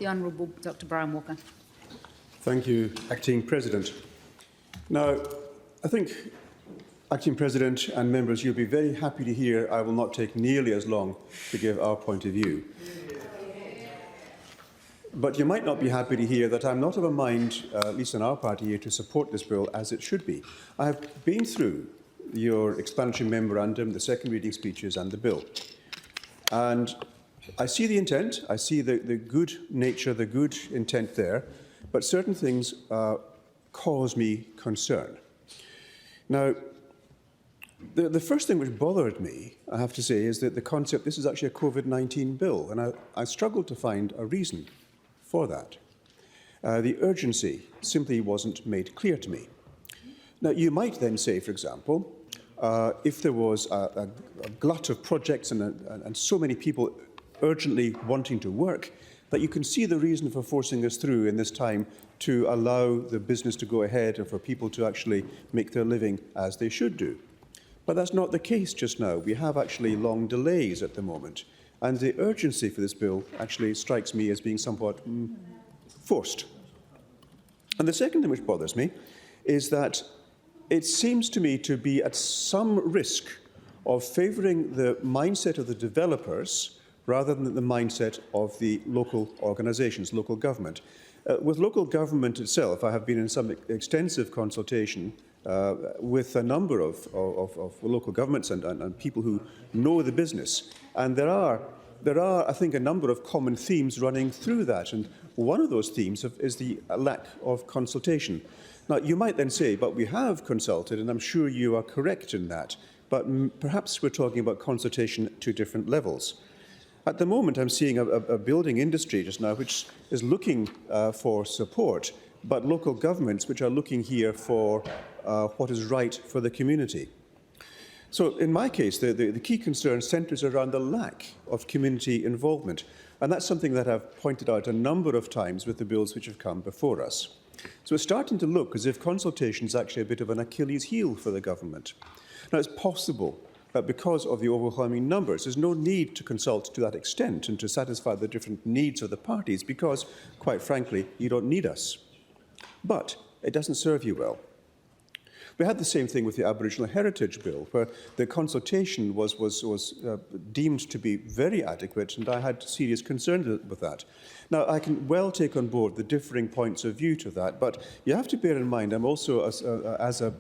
The Honourable Dr Brian Walker. Thank you, Acting President. Now, I think, Acting President and members, you'll be very happy to hear I will not take nearly as long to give our point of view. But you might not be happy to hear that I'm not of a mind, at least in our party here, to support this bill as it should be. I have been through your explanatory memorandum, the second reading speeches and the bill. And I see the intent, I see the good nature, the good intent there, but certain things cause me concern. Now, the first thing which bothered me, I have to say, is that the concept, this is actually a COVID-19 bill, and I struggled to find a reason for that. The urgency simply wasn't made clear to me. Now, you might then say, for example, if there was a glut of projects and so many people urgently wanting to work, that you can see the reason for forcing us through in this time to allow the business to go ahead and for people to actually make their living as they should do. But that's not the case just now. We have actually long delays at the moment, and the urgency for this bill actually strikes me as being somewhat forced. And the second thing which bothers me is that it seems to me to be at some risk of favouring the mindset of the developers rather than the mindset of the local organisations, local government. With local government itself, I have been in some extensive consultation with a number of local governments and people who know the business. And there are, I think, a number of common themes running through that. And one of those themes is the lack of consultation. Now, you might then say, but we have consulted, and I'm sure you are correct in that. But perhaps we're talking about consultation to different levels. At the moment, I'm seeing a building industry just now which is looking for support, but local governments which are looking here for what is right for the community. So in my case, the key concern centres around the lack of community involvement. And that's something that I've pointed out a number of times with the bills which have come before us. So it's starting to look as if consultation is actually a bit of an Achilles heel for the government. Now, it's possible that because of the overwhelming numbers, there's no need to consult to that extent and to satisfy the different needs of the parties because, quite frankly, you don't need us. But it doesn't serve you well. We had the same thing with the Aboriginal Heritage Bill, where the consultation was deemed to be very adequate, and I had serious concerns with that. Now, I can well take on board the differing points of view to that, but you have to bear in mind I'm also, as an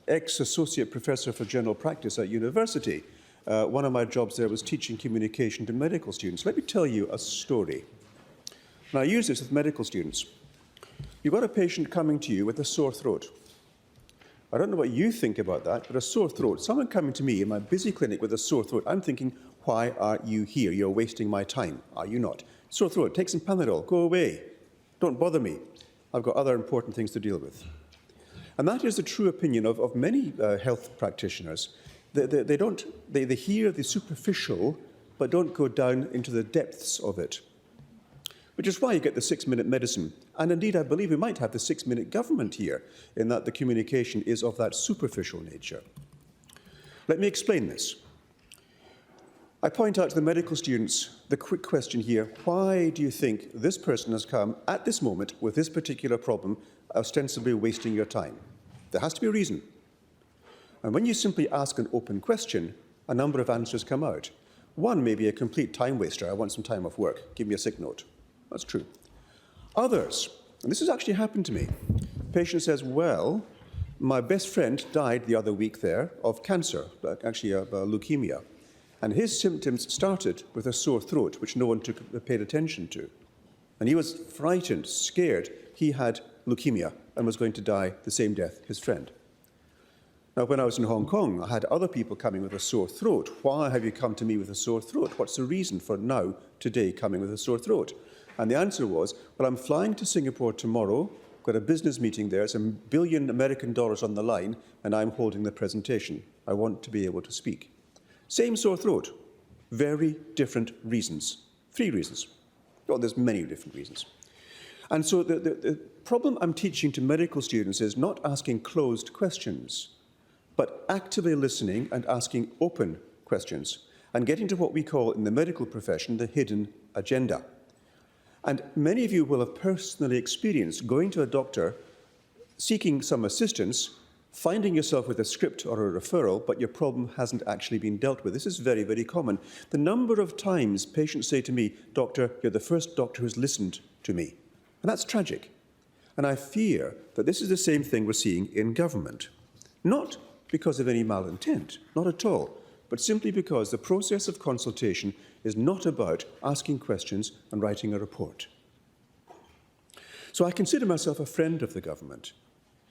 ex-associate professor for general practice at university, one of my jobs there was teaching communication to medical students. Let me tell you a story. And I use this with medical students. You've got a patient coming to you with a sore throat. I don't know what you think about that, but a sore throat, someone coming to me in my busy clinic with a sore throat, I'm thinking, why are you here? You're wasting my time, are you not? Sore throat, take some Panadol, go away. Don't bother me. I've got other important things to deal with. And that is the true opinion of many health practitioners. They hear the superficial, but don't go down into the depths of it. Which is why you get the 6-minute medicine. And indeed, I believe we might have the 6-minute government here, in that the communication is of that superficial nature. Let me explain this. I point out to the medical students the quick question here, why do you think this person has come at this moment with this particular problem, ostensibly wasting your time? There has to be a reason. And when you simply ask an open question, a number of answers come out. One may be a complete time waster. I want some time off work. Give me a sick note. That's true. Others, and this has actually happened to me. The patient says, well, my best friend died the other week there of cancer, actually leukemia. And his symptoms started with a sore throat, which no one paid attention to. And he was frightened, scared. He had leukemia and was going to die the same death his friend. Now, when I was in Hong Kong, I had other people coming with a sore throat. Why have you come to me with a sore throat? What's the reason for now, today, coming with a sore throat? And the answer was, well, I'm flying to Singapore tomorrow, got a business meeting there, some $1 billion American on the line, and I'm holding the presentation. I want to be able to speak. Same sore throat, very different reasons. 3 reasons. Well, there's many different reasons. And so the problem I'm teaching to medical students is not asking closed questions, but actively listening and asking open questions, and getting to what we call in the medical profession the hidden agenda. And many of you will have personally experienced going to a doctor, seeking some assistance, finding yourself with a script or a referral, but your problem hasn't actually been dealt with. This is very, very common. The number of times patients say to me, "Doctor, you're the first doctor who's listened to me." And that's tragic. And I fear that this is the same thing we're seeing in government. Not because of any malintent, not at all, but simply because the process of consultation is not about asking questions and writing a report. So I consider myself a friend of the government.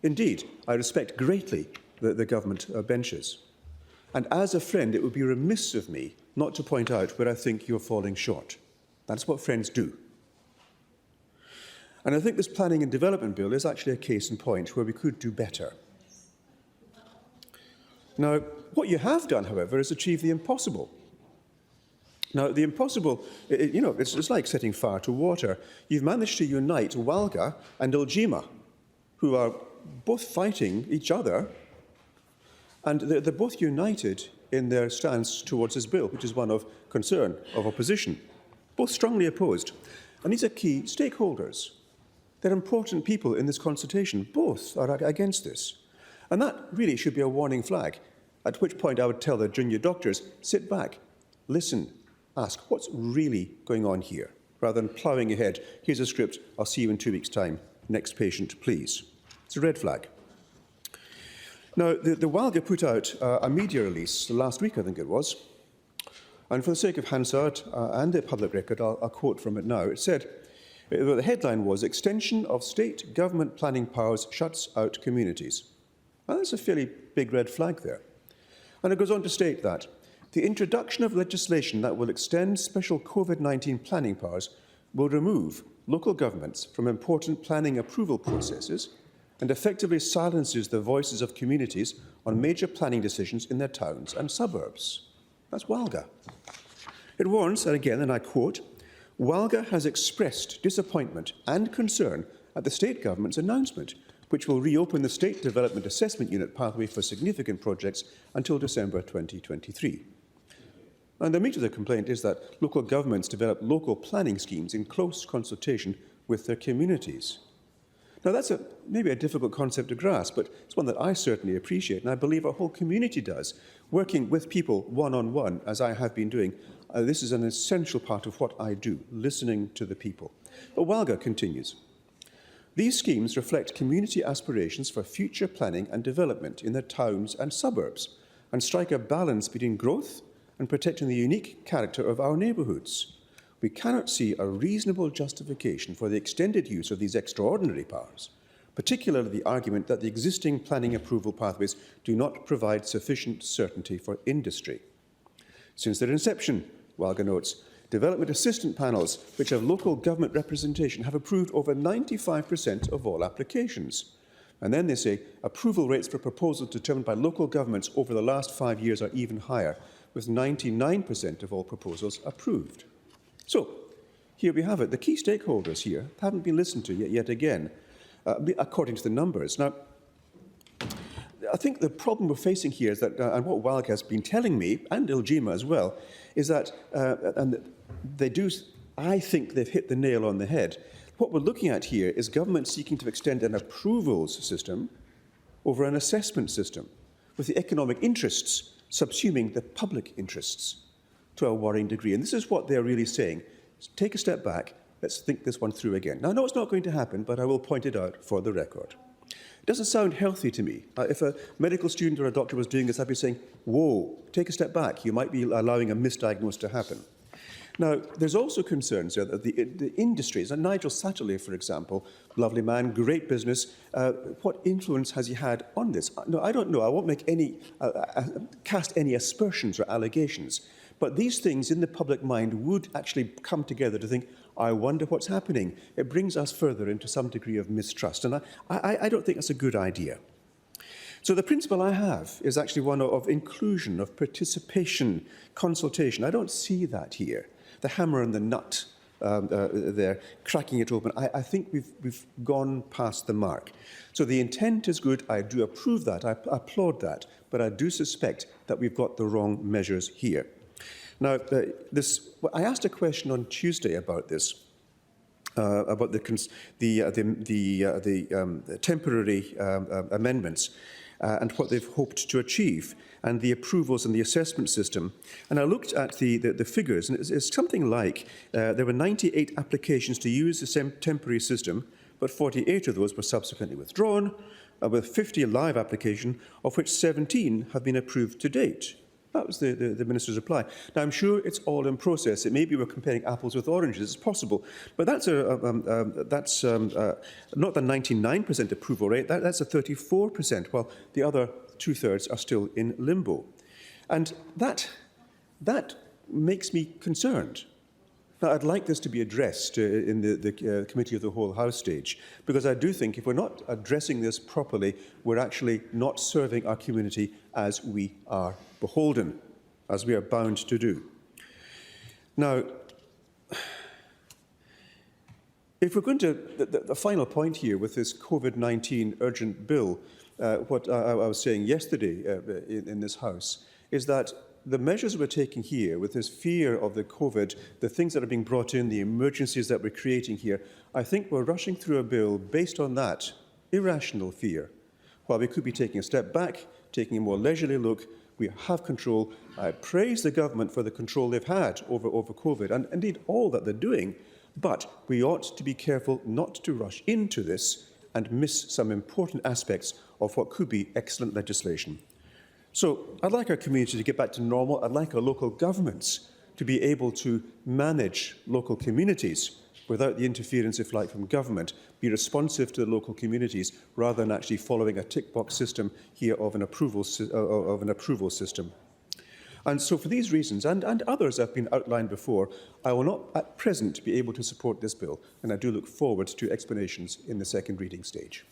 Indeed, I respect greatly the government benches. And as a friend, it would be remiss of me not to point out where I think you're falling short. That's what friends do. And I think this Planning and Development Bill is actually a case in point where we could do better. Now, what you have done, however, is achieve the impossible. Now, the impossible, it's like setting fire to water. You've managed to unite WALGA and LGEMA, who are both fighting each other, and they're both united in their stance towards this bill, which is one of concern, of opposition, both strongly opposed. And these are key stakeholders. They're important people in this consultation. Both are against this. And that really should be a warning flag, at which point I would tell the junior doctors, sit back, listen, ask, what's really going on here? Rather than ploughing ahead, here's a script, I'll see you in 2 weeks' time, next patient, please. It's a red flag. Now, the WALGA put out a media release last week, I think it was, and for the sake of Hansard and the public record, I'll quote from it now. It said, the headline was, "Extension of State Government Planning Powers Shuts Out Communities." Well, that's a fairly big red flag there. And it goes on to state that the introduction of legislation that will extend special COVID-19 planning powers will remove local governments from important planning approval processes and effectively silences the voices of communities on major planning decisions in their towns and suburbs. That's WALGA. It warns, and again, and I quote, "WALGA has expressed disappointment and concern at the state government's announcement, which will reopen the State Development Assessment Unit pathway for significant projects until December 2023. And the meat of the complaint is that local governments develop local planning schemes in close consultation with their communities. Now, that's maybe a difficult concept to grasp, but it's one that I certainly appreciate, and I believe our whole community does. Working with people one-on-one, as I have been doing, this is an essential part of what I do, listening to the people. But WALGA continues. These schemes reflect community aspirations for future planning and development in their towns and suburbs, and strike a balance between growth and protecting the unique character of our neighbourhoods. We cannot see a reasonable justification for the extended use of these extraordinary powers, particularly the argument that the existing planning approval pathways do not provide sufficient certainty for industry. Since their inception, WALGA notes, development assistant panels, which have local government representation, have approved over 95% of all applications. And then they say approval rates for proposals determined by local governments over the last 5 years are even higher, with 99% of all proposals approved. So, here we have it. The key stakeholders here haven't been listened to yet again, according to the numbers. Now, I think the problem we're facing here is that, and what WALGA has been telling me, and LGEMA as well, is that, and they do, I think they've hit the nail on the head. What we're looking at here is government seeking to extend an approvals system over an assessment system, with the economic interests subsuming the public interests to a worrying degree. And this is what they're really saying. Take a step back, let's think this one through again. Now, I know it's not going to happen, but I will point it out for the record. It doesn't sound healthy to me. If a medical student or a doctor was doing this, I'd be saying, whoa, take a step back. You might be allowing a misdiagnosis to happen. Now, there's also concerns here that the industries, and Nigel Satterley, for example, lovely man, great business, what influence has he had on this? No, I don't know. I won't make any, cast any aspersions or allegations. But these things in the public mind would actually come together to think, I wonder what's happening. It brings us further into some degree of mistrust. And I don't think that's a good idea. So the principle I have is actually one of inclusion, of participation, consultation. I don't see that here. The hammer and the nut there, cracking it open. I think we've gone past the mark. So the intent is good. I do approve that. I applaud that. But I do suspect that we've got the wrong measures here. Now, I asked a question on Tuesday about this, about the temporary amendments and what they've hoped to achieve, and the approvals and the assessment system. And I looked at the figures, and it's something like there were 98 applications to use the temporary system, but 48 of those were subsequently withdrawn, with 50 live applications, of which 17 have been approved to date. That was the Minister's reply. Now, I'm sure it's all in process. It may be we're comparing apples with oranges. It's possible. But that's not the 99% approval rate. That's a 34%, while the other two-thirds are still in limbo. And that makes me concerned. Now, I'd like this to be addressed in the Committee of the Whole House stage, because I do think if we're not addressing this properly, we're actually not serving our community as we are beholden, as we are bound to do. Now, if we're going to, the final point here with this COVID-19 urgent bill, what I was saying yesterday in this House, is that the measures we're taking here, with this fear of the COVID, the things that are being brought in, the emergencies that we're creating here, I think we're rushing through a bill based on that irrational fear, while we could be taking a step back, taking a more leisurely look. We have control. I praise the government for the control they've had over COVID, and indeed all that they're doing, but we ought to be careful not to rush into this and miss some important aspects of what could be excellent legislation. So I'd like our community to get back to normal. I'd like our local governments to be able to manage local communities without the interference, if like, from government, be responsive to the local communities rather than actually following a tick-box system here of an approval system. And so for these reasons, and others have been outlined before, I will not at present be able to support this bill, and I do look forward to explanations in the second reading stage.